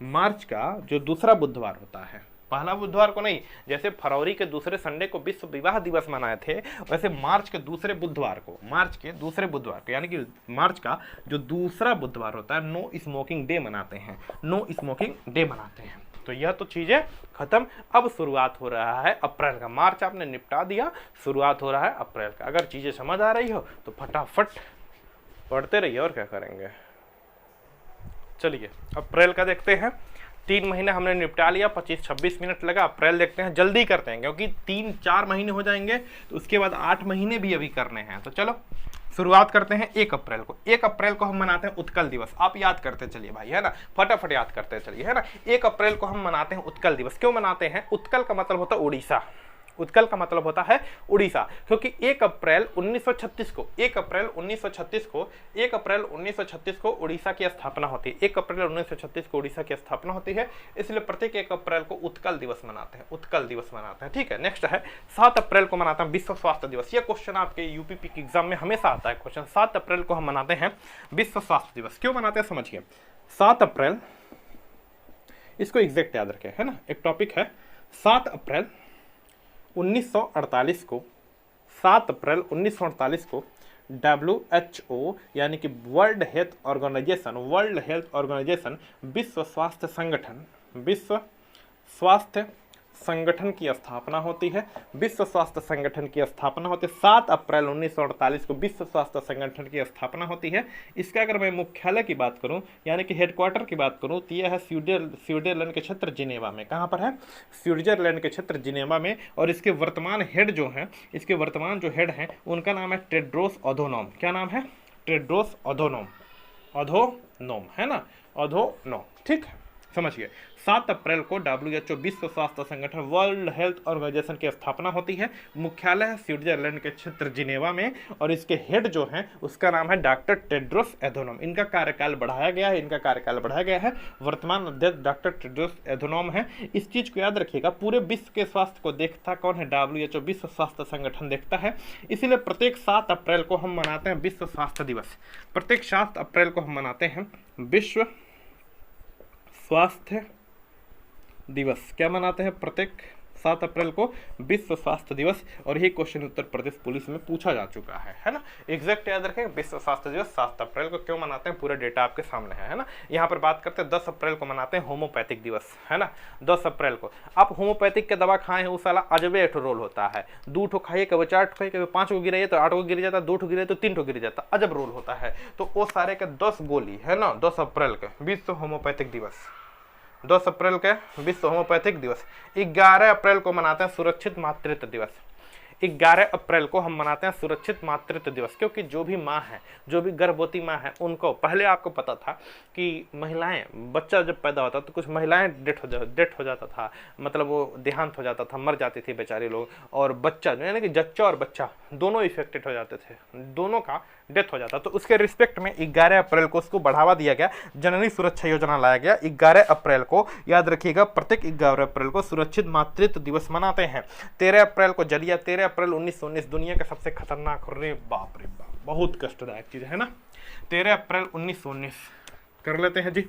मार्च का जो दूसरा बुधवार होता है, पहला बुधवार को नहीं, जैसे फरवरी के दूसरे संडे को विश्व विवाह दिवस मनाए थे, वैसे मार्च के दूसरे बुधवार को, मार्च के दूसरे बुधवार को, यानी कि मार्च का जो दूसरा बुधवार होता है, नो स्मोकिंग डे मनाते हैं, नो स्मोकिंग डे मनाते हैं। तो यह तो चीजें खत्म, अब शुरुआत हो रहा है अप्रैल का। मार्च आपने निपटा दिया, शुरुआत हो रहा है अप्रैल का। अगर चीजें समझ आ रही हो तो फटाफट पढ़ते रहिए, और क्या करेंगे। चलिए अप्रैल का देखते हैं। 3 महीने हमने निपटा लिया, 25-26 मिनट लगा। अप्रैल देखते हैं, जल्दी करते हैं क्योंकि 3-4 महीने हो जाएंगे, तो उसके बाद 8 महीने भी अभी करने हैं। तो चलो शुरुआत करते हैं 1 अप्रैल को। 1 अप्रैल को हम मनाते हैं उत्कल दिवस। आप याद करते चलिए भाई, है ना, फटाफट याद करते चलिए, है ना। 1 अप्रैल को हम मनाते हैं उत्कल दिवस। क्यों मनाते हैं? उत्कल का मतलब होता है उड़ीसा, उत्कल का मतलब होता है उड़ीसा, क्योंकि 1 अप्रैल 1936 को, 1 अप्रैल 1936 को, 1 अप्रैल 1936 को उड़ीसा की स्थापना होती है। 1 अप्रैल 1936 को उड़ीसा की स्थापना होती है, इसलिए प्रत्येक 1 अप्रैल को उत्कल दिवस मनाते हैं, उत्कल दिवस मनाते हैं। ठीक है, नेक्स्ट है 7 अप्रैल को मनाते हैं विश्व स्वास्थ्य दिवस। ये क्वेश्चन आपके यूपीपी के एग्जाम में हमेशा आता है क्वेश्चन। 7 अप्रैल को हम मनाते हैं विश्व स्वास्थ्य दिवस। क्यों मनाते हैं समझिए। 7 अप्रैल, इसको एग्जैक्ट याद रखें, है ना, एक टॉपिक है। 7 अप्रैल 1948 को, 7 अप्रैल 1948 को WHO यानी कि world health organisation, world health organisation, विश्व स्वास्थ्य संगठन, विश्व स्वास्थ्य संगठन की स्थापना होती है। विश्व स्वास्थ्य संगठन की स्थापना होती है 7 अप्रैल 1948 को विश्व स्वास्थ्य संगठन की स्थापना होती है। इसका अगर मैं मुख्यालय की बात करूं, यानी कि हेडक्वार्टर की बात करूं, तो यह है स्विट्जरलैंड के क्षेत्र जिनेवा में। कहां पर है? स्विट्जरलैंड के क्षेत्र जिनेवा में। और इसके वर्तमान हेड जो हैं, इसके वर्तमान जो हेड हैं, उनका नाम है टेड्रोस अधोनोम। क्या नाम है? टेड्रोस अधोनोम, अधोनोम, है ना, अधोनोम। ठीक है, समझिए। 7 अप्रैल को WHO विश्व स्वास्थ्य संगठन, वर्ल्ड हेल्थ ऑर्गेनाइजेशन की स्थापना होती है। मुख्यालय है स्विट्जरलैंड के क्षेत्र जिनेवा में, और इसके हेड जो हैं उसका नाम है डॉक्टर टेड्रोस एधोनोम। इनका कार्यकाल बढ़ाया गया है, इनका कार्यकाल बढ़ाया गया है। वर्तमान अध्यक्ष डॉक्टर टेड्रोस एधोनोम है। इस चीज को याद रखिएगा, पूरे विश्व के स्वास्थ्य को देखता कौन है? WHO विश्व स्वास्थ्य संगठन देखता है। इसीलिए प्रत्येक 7 अप्रैल को हम मनाते हैं विश्व स्वास्थ्य दिवस। प्रत्येक 7 अप्रैल को हम मनाते हैं विश्व स्वास्थ्य दिवस। क्या मनाते हैं? प्रत्येक 7 अप्रैल को विश्व स्वास्थ्य दिवस। और यही क्वेश्चन उत्तर प्रदेश पुलिस में पूछा जा चुका है ना। एग्जैक्ट याद रखें, विश्व स्वास्थ्य दिवस 7 अप्रैल को। क्यों मनाते हैं? पूरा डेटा आपके सामने है ना। यहाँ पर बात करते हैं 10 अप्रैल को मनाते हैं होम्योपैथिक दिवस, है ना। 10 अप्रैल को आप होम्योपैथिक के दवा खाए हैं, उस साला अजबे एक रोल होता है। 2 ठो खाइए, कभी 4 ठो खाइए, कभी 5 को गिराइए तो 8 को गिर जाता, 2 ठो गिराइए तो 3 ठो गिर जाता, अजब रोल होता है। तो वो सारे के 10 गोली, है ना, 10 अप्रैल के विश्व होम्योपैथिक दिवस। 10 अप्रैल के विश्व होम्योपैथिक दिवस। 11 अप्रैल को मनाते हैं सुरक्षित मातृत्व दिवस। 11 अप्रैल को हम मनाते हैं सुरक्षित मातृत्व दिवस, क्योंकि जो भी माँ है, जो भी गर्भवती माँ है, उनको पहले आपको पता था कि महिलाएं, बच्चा जब पैदा होता तो कुछ महिलाएं डेथ हो जाता था, मतलब वो देहांत हो जाता था, मर जाती थी बेचारे लोग। और बच्चा यानी कि जच्चा और बच्चा दोनों इफेक्टेड हो जाते थे, दोनों का डेथ हो जाता। तो उसके रिस्पेक्ट में 11 अप्रैल को उसको बढ़ावा दिया गया, जननी सुरक्षा योजना लाया गया। 11 अप्रैल को याद रखिएगा, प्रत्येक 11 अप्रैल को सुरक्षित मातृत्व दिवस मनाते हैं। 13 अप्रैल को जलिया, 13 अप्रैल 1919 दुनिया का सबसे खतरनाक, रे बाप, बहुत कष्टदायक चीज है ना। 13 अप्रैल 1919 कर लेते हैं जी।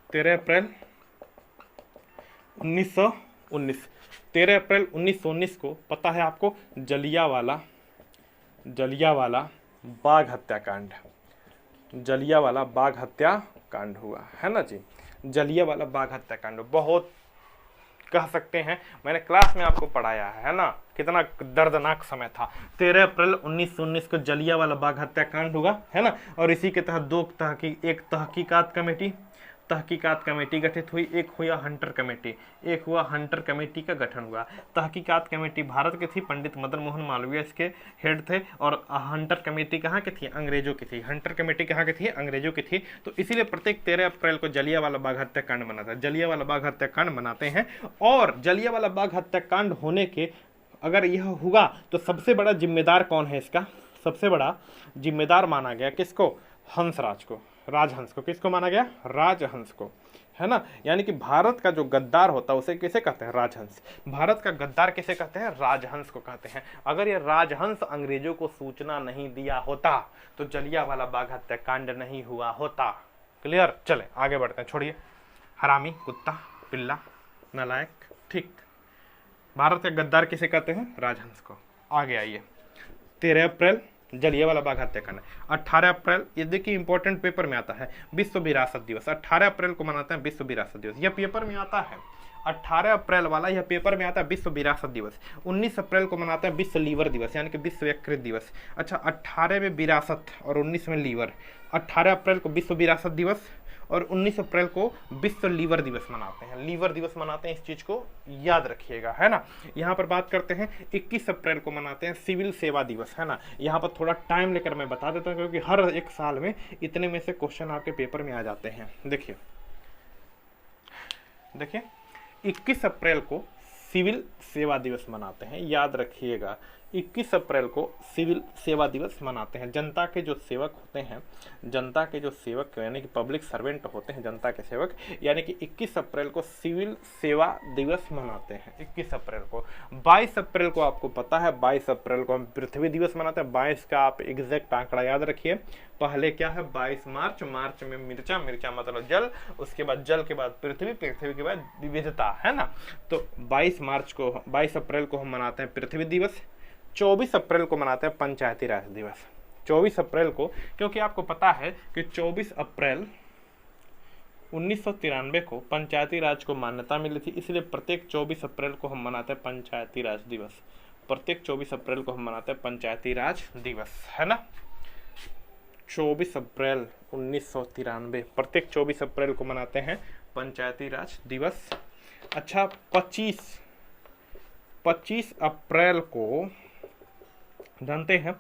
13 अप्रैल 1919, 13 अप्रैल 1919 को पता है आपको जलियावाला बाग हत्याकांड, जलियावाला बाग हत्याकांड हुआ, है ना जी। जलियावाला बाग हत्याकांड बहुत कह सकते हैं, मैंने क्लास में आपको पढ़ाया है ना, कितना दर्दनाक समय था। 13 अप्रैल 1919 को जलियावाला बाग हत्याकांड हुआ, है ना। और इसी के तहत एक तहकीकात कमेटी, तहकीकात कमेटी गठित हुई, एक हुआ हंटर कमेटी, एक हुआ हंटर कमेटी का गठन हुआ। तहकीकात कमेटी भारत की थी, पंडित मदन मोहन मालवीय इसके हेड थे, और हंटर कमेटी कहाँ की थी? अंग्रेजों की थी। हंटर कमेटी कहाँ की थी? अंग्रेजों की थी। तो इसीलिए प्रत्येक 13 अप्रैल को जलियांवाला बाग हत्याकांड मनाता है, जलियांवाला बाग हत्याकांड मनाते हैं। और जलियांवाला बाग हत्याकांड होने के अगर यह हुआ तो सबसे बड़ा जिम्मेदार कौन है इसका? सबसे बड़ा जिम्मेदार माना गया किसको? हंसराज को, राजहंस को। किसको माना गया? राजहंस को, है ना। यानी कि भारत का जो गद्दार होता है उसे किसे कहते हैं? राजहंस। भारत का गद्दार किसे कहते हैं? राजहंस को कहते हैं। अगर ये राजहंस अंग्रेजों को सूचना नहीं दिया होता तो जलियांवाला बाग हत्याकांड नहीं हुआ होता। क्लियर? चले आगे बढ़ते हैं, छोड़िए हरामी, कुत्ता, पिल्ला, नालायक। ठीक, भारत का गद्दार किसे कहते हैं? राजहंस को। आगे आइए, 13 अप्रैल जलियांवाला बाग हत्याकांड। 18 अप्रैल, ये देखिए इंपॉर्टेंट पेपर में आता है, विश्व विरासत दिवस। 18 अप्रैल को मनाते हैं विश्व विरासत दिवस, यह पेपर में आता है। 18 अप्रैल वाला यह पेपर में आता है विश्व विरासत दिवस। 19 अप्रैल को मनाते हैं विश्व लीवर दिवस, यानी कि विश्व यकृत दिवस। अच्छा, 18 में विरासत और 19 में लीवर। 18 अप्रैल को विश्व विरासत दिवस और 19 अप्रैल को विश्व लीवर दिवस मनाते हैं। लीवर दिवस मनाते हैं, इस चीज को याद रखिएगा, है ना। यहाँ पर बात करते हैं 21 अप्रैल को मनाते हैं सिविल सेवा दिवस, है ना। यहाँ पर थोड़ा टाइम लेकर मैं बता देता हूँ क्योंकि हर एक साल में इतने में से क्वेश्चन आपके पेपर में आ जाते हैं। देखिए देखिए 21 अप्रैल को सिविल सेवा दिवस मनाते हैं, याद रखिएगा। 21 अप्रैल को सिविल सेवा दिवस मनाते हैं। जनता के जो सेवक होते हैं, जनता के जो सेवक यानी कि पब्लिक सर्वेंट होते हैं, जनता के सेवक, यानी कि 21 अप्रैल को सिविल सेवा दिवस मनाते हैं। 21 अप्रैल को 22 अप्रैल को आपको पता है 22 अप्रैल को हम पृथ्वी दिवस मनाते हैं। 22 का आप एग्जैक्ट आंकड़ा याद रखिए। पहले क्या है? 22 मार्च, मार्च में मिर्चा, मिर्चा मतलब जल, उसके बाद जल के बाद पृथ्वी, पृथ्वी के बाद विविधता, है ना। तो 22 अप्रैल को हम मनाते हैं पृथ्वी दिवस। 24 अप्रैल को मनाते हैं पंचायती राज दिवस। 24 अप्रैल को, क्योंकि आपको पता है कि 24 अप्रैल 1993 को पंचायती राज को मान्यता मिली थी, इसलिए प्रत्येक 24 अप्रैल को हम मनाते हैं पंचायती राज दिवस। प्रत्येक 24 अप्रैल को हम मनाते हैं पंचायती राज दिवस, है ना। 24 अप्रैल 1993 प्रत्येक 24 अप्रैल को मनाते हैं पंचायती राज दिवस। अच्छा, 25 अप्रैल को जानते हैं,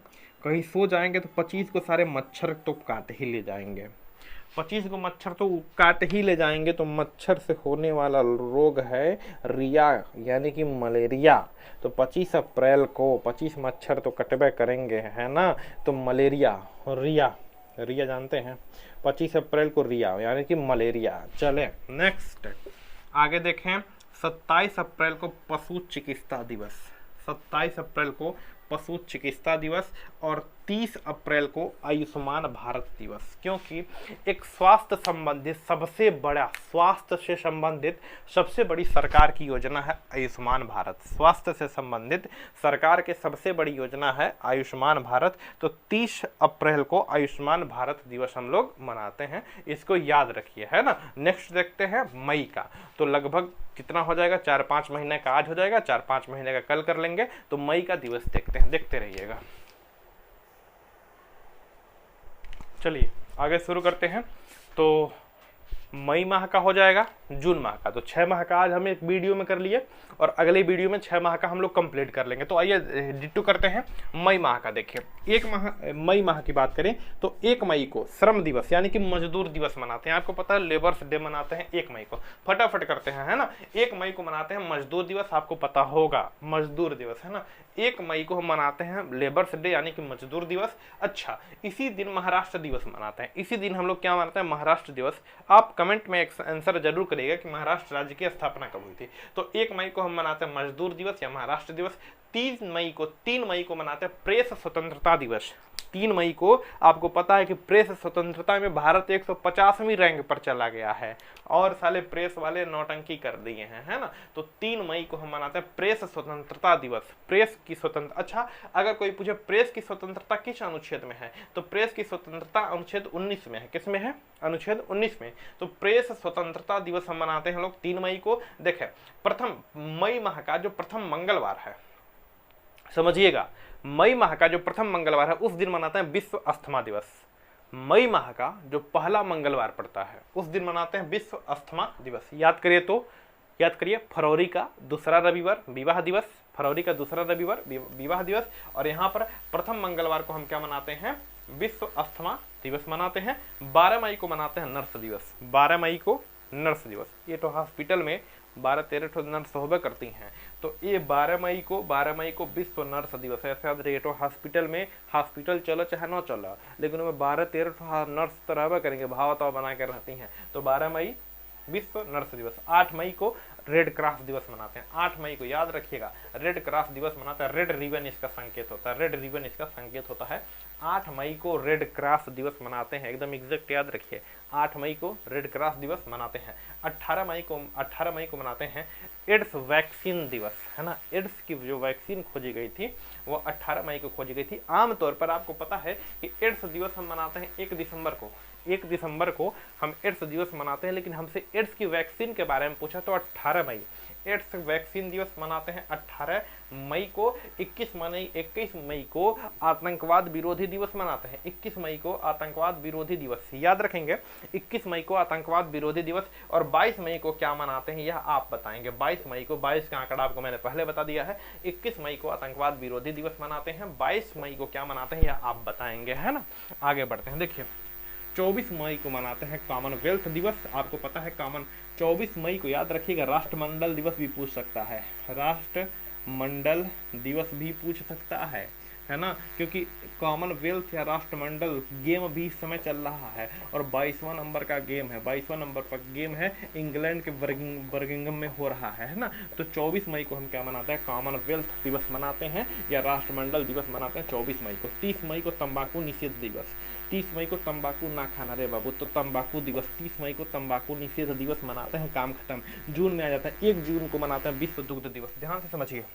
कहीं सो जाएंगे तो 25 को सारे मच्छर तो काट ही ले जाएंगे। 25 को मच्छर तो काट ही ले जाएंगे। तो मच्छर से होने वाला रोग है रिया, यानी कि मलेरिया। तो 25 अप्रैल को 25 मच्छर तो कटबे करेंगे, है ना। तो मलेरिया, रिया, रिया जानते हैं, 25 अप्रैल को रिया यानी कि मलेरिया। चले नेक्स्ट आगे देखें। 27 अप्रैल को पशु चिकित्सा दिवस। 27 अप्रैल को पशु चिकित्सा दिवस और 30 अप्रैल को आयुष्मान भारत दिवस, क्योंकि एक स्वास्थ्य संबंधित सबसे बड़ा, स्वास्थ्य से संबंधित सबसे बड़ी सरकार की योजना है आयुष्मान भारत। स्वास्थ्य से संबंधित सरकार की सबसे बड़ी योजना है आयुष्मान भारत। तो 30 अप्रैल को आयुष्मान भारत दिवस हम लोग मनाते हैं, इसको याद रखिए, है ना। नेक्स्ट देखते हैं मई का। तो लगभग कितना हो जाएगा? 4-5 महीने का आज हो जाएगा, 4-5 महीने का कल कर लेंगे। तो मई का दिवस देखते हैं, देखते रहिएगा। चलिए आगे शुरू करते हैं। तो मई माह का हो जाएगा, जून माह का। तो 6 माह का आज हम एक वीडियो में कर लिए और अगले वीडियो में 6 माह का हम लोग कंप्लीट कर लेंगे। तो आइए डिट्टू करते हैं मई माह का। देखिए मई माह की बात करें तो 1 मई को श्रम दिवस यानी कि मजदूर दिवस मनाते हैं। आपको पता है लेबर्स डे मनाते हैं 1 मई को। फटाफट करते हैं, है ना। 1 मई को मनाते हैं मजदूर दिवस, आपको पता होगा मजदूर दिवस, है ना। 1 मई को हम मनाते हैं लेबर्स डे यानी कि मजदूर दिवस। अच्छा, इसी दिन महाराष्ट्र दिवस मनाते हैं। इसी दिन हम लोग क्या मनाते हैं? महाराष्ट्र दिवस। आप कमेंट में एक आंसर जरूर करिएगा कि महाराष्ट्र राज्य की स्थापना कब हुई थी। तो 1 मई को हम मनाते हैं मजदूर दिवस या महाराष्ट्र दिवस। 3 मई को मनाते हैं प्रेस स्वतंत्रता दिवस। 3 मई को आपको पता है कि प्रेस स्वतंत्रता में भारत 150वीं रैंक पर चला गया है और साले प्रेस वाले नौटंकी कर दिए हैं, है ना। तो 3 मई को हम मनाते हैं प्रेस स्वतंत्रता दिवस। प्रेस की स्वतंत्र, अच्छा अगर कोई पूछे प्रेस की स्वतंत्रता किस अनुच्छेद में है, तो प्रेस की स्वतंत्रता अनुच्छेद 19 में है। किस में है? अनुच्छेद 19 में। तो प्रेस स्वतंत्रता दिवस हम मनाते हैं लोग 3 मई को। देखें, प्रथम मई माह का जो प्रथम मंगलवार है, समझिएगा, मई माह का जो प्रथम मंगलवार है उस दिन मनाते हैं विश्व अस्थमा दिवस। मई माह का जो पहला मंगलवार पड़ता है उस दिन मनाते हैं विश्व अस्थमा दिवस। याद करिए फरवरी का दूसरा रविवार विवाह दिवस, फरवरी का दूसरा रविवार विवाह दिवस, और यहाँ पर प्रथम मंगलवार को हम क्या मनाते हैं, विश्व अस्थमा दिवस मनाते हैं। 12 मई को मनाते हैं नर्स दिवस, 12 मई को नर्स दिवस। ये तो हॉस्पिटल में 12-13 नर्स होबे करती हैं, तो ये 12 मई को विश्व नर्स दिवस है। ऐसे याद रखिए, तो हॉस्पिटल में हॉस्पिटल चलो चाहे न चलो, लेकिन उनमें 12-13 नर्स तो रहबे करेंगे, भाव ताव बना कर रहती हैं। तो 12 मई विश्व नर्स दिवस। 8 मई को रेड क्रॉस दिवस मनाते हैं। 8 मई को याद रखिएगा रेड क्रॉस दिवस मनाते हैं। रेड रिबन इसका संकेत होता है, रेड रिबन इसका संकेत होता है। 8 मई को रेड क्रॉस दिवस मनाते हैं, एकदम एग्जैक्ट याद रखिए। 8 मई को रेड क्रॉस दिवस मनाते हैं। 18 मई को मनाते हैं एड्स वैक्सीन दिवस, है ना। एड्स की जो वैक्सीन खोजी गई थी वो 18 मई को खोजी गई थी। आमतौर पर आपको पता है कि एड्स दिवस हम मनाते हैं 1 दिसंबर को। 1 दिसंबर को हम एड्स दिवस मनाते हैं, लेकिन हमसे एड्स की वैक्सीन के बारे में पूछा तो 18 मई एड्स वैक्सीन दिवस मनाते हैं। 18 मई को 21 मई को आतंकवाद विरोधी दिवस मनाते हैं। 21 मई को आतंकवाद विरोधी दिवस याद रखेंगे। 21 मई को आतंकवाद विरोधी दिवस, और 22 मई को क्या मनाते हैं यह आप बताएंगे। 22 मई को, 22 का आंकड़ा आपको मैंने पहले बता दिया है। 21 मई को आतंकवाद विरोधी दिवस मनाते हैं, 22 मई को क्या मनाते हैं यह आप बताएंगे, है ना। आगे बढ़ते हैं। देखिए 24 मई को मनाते हैं कॉमनवेल्थ दिवस। आपको पता है 24 मई को याद रखिएगा राष्ट्रमंडल दिवस भी पूछ सकता है, राष्ट्रमंडल दिवस भी पूछ सकता है ना, क्योंकि कॉमनवेल्थ या राष्ट्रमंडल गेम भी इस समय चल रहा है और 22वां नंबर का गेम है, 22वां नंबर पर गेम है, इंग्लैंड के बर्मिंघम में हो रहा है ना। तो 24 मई को हम क्या मनाते हैं, कॉमनवेल्थ दिवस मनाते हैं या राष्ट्रमंडल दिवस मनाते हैं 24 मई को। 30 मई को तंबाकू निषेध दिवस, 30 मई को तंबाकू ना खाना रे बाबू, तो तंबाकू दिवस। 30 मई को तंबाकू निषेध दिवस मनाते हैं, काम खत्म। जून में आ जाता है 1 जून को मनाते हैं विश्व दुग्ध दिवस। ध्यान से समझिए,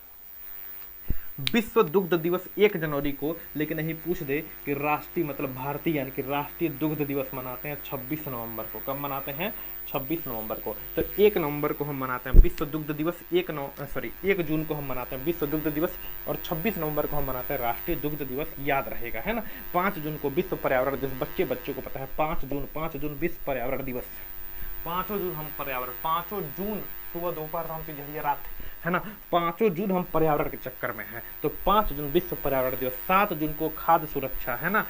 विश्व दुग्ध दिवस 1 जनवरी को, लेकिन यही पूछ दे कि राष्ट्रीय मतलब भारतीय यानी कि राष्ट्रीय दुग्ध दिवस मनाते हैं 26 नवंबर को। कब मनाते हैं, 26 नवंबर को। तो 1 नवंबर को हम मनाते हैं विश्व दुग्ध दिवस, 1 जून को हम मनाते हैं विश्व दुग्ध दिवस, और 26 नवंबर को हम मनाते हैं राष्ट्रीय दुग्ध दिवस, याद रहेगा, है ना। 5 जून को विश्व पर्यावरण दिवस, बच्चों को पता है 5 जून विश्व पर्यावरण दिवस। 5 जून हम पर्यावरण, 5 जून सुबह दोपहर शाम की जहिया रात, है ना। 5 जून हम पर्यावरण के चक्कर में हैं, तो 5 जून विश्व पर्यावरण दिवस। 7 जून को खाद्य सुरक्षा, है ना,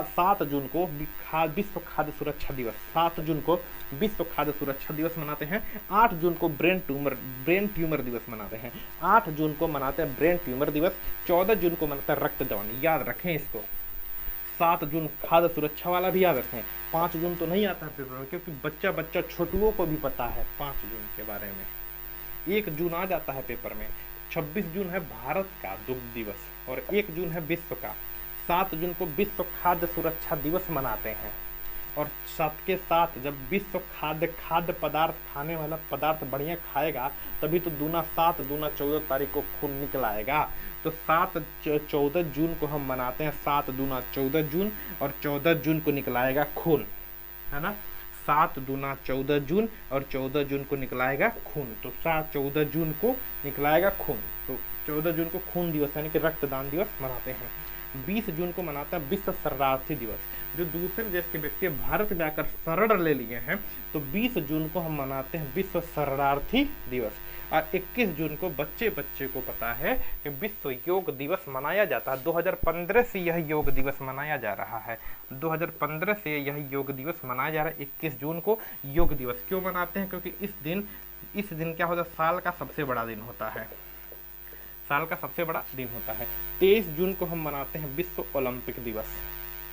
7 जून को विश्व खाद्य सुरक्षा दिवस, 7 जून को विश्व खाद्य सुरक्षा दिवस मनाते हैं। 8 जून को ब्रेन ट्यूमर दिवस मनाते हैं, 8 जून को मनाते हैं ब्रेन ट्यूमर दिवस। 14 जून को मनाते हैं रक्तदान, याद रखें इसको। 7 जून खाद्य सुरक्षा वाला भी याद रखें। 5 जून तो नहीं आता है पेपर में, क्योंकि बच्चा छोटुओं को भी पता है 5 जून के बारे में। 1 जून आ जाता है पेपर में। 26 जून है भारत का दुग्ध दिवस और 1 जून है विश्व का। 7 जून को विश्व खाद्य सुरक्षा दिवस मनाते हैं, और साथ के साथ जब विश्व खाद्य पदार्थ खाने वाला पदार्थ बढ़िया खाएगा तभी तो 7 दूना 14 तारीख को खून निकल आएगा। तो 14 जून को हम मनाते हैं, 7 दूना 14 जून, और 14 जून को निकलाएगा खून, है ना। 7 दूना 14 जून और 14 जून को निकलाएगा खून, तो 14 जून को निकलाएगा खून, तो 14 जून को खून दिवस यानी कि रक्तदान दिवस मनाते हैं। 20 जून को मनाता है विश्व शरणार्थी दिवस। जो दूसरे देश के व्यक्ति भारत में आकर शरण ले लिए हैं, तो 20 जून को हम मनाते हैं विश्व शरणार्थी दिवस। और 21 जून को बच्चे को पता है कि विश्व योग दिवस मनाया जाता है। 2015 से यह योग दिवस मनाया जा रहा है, 2015 से यह योग दिवस मनाया जा रहा है। 21 जून को योग दिवस क्यों मनाते हैं, क्योंकि इस दिन क्या होता है, साल का सबसे बड़ा दिन होता है, साल का सबसे बड़ा दिन होता है। 23 जून को हम मनाते हैं विश्व ओलंपिक दिवस,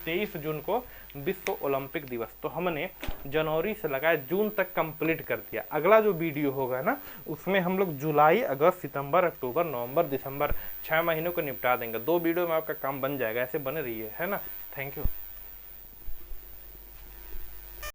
23 जून को विश्व ओलंपिक दिवस। तो हमने जनवरी से लगाए जून तक कंप्लीट कर दिया। अगला जो वीडियो होगा ना, उसमें हम लोग जुलाई, अगस्त, सितंबर, अक्टूबर, नवंबर, दिसंबर 6 महीनों को निपटा देंगे। 2 वीडियो में आपका काम बन जाएगा। ऐसे बने रहिए, है ना। Thank you.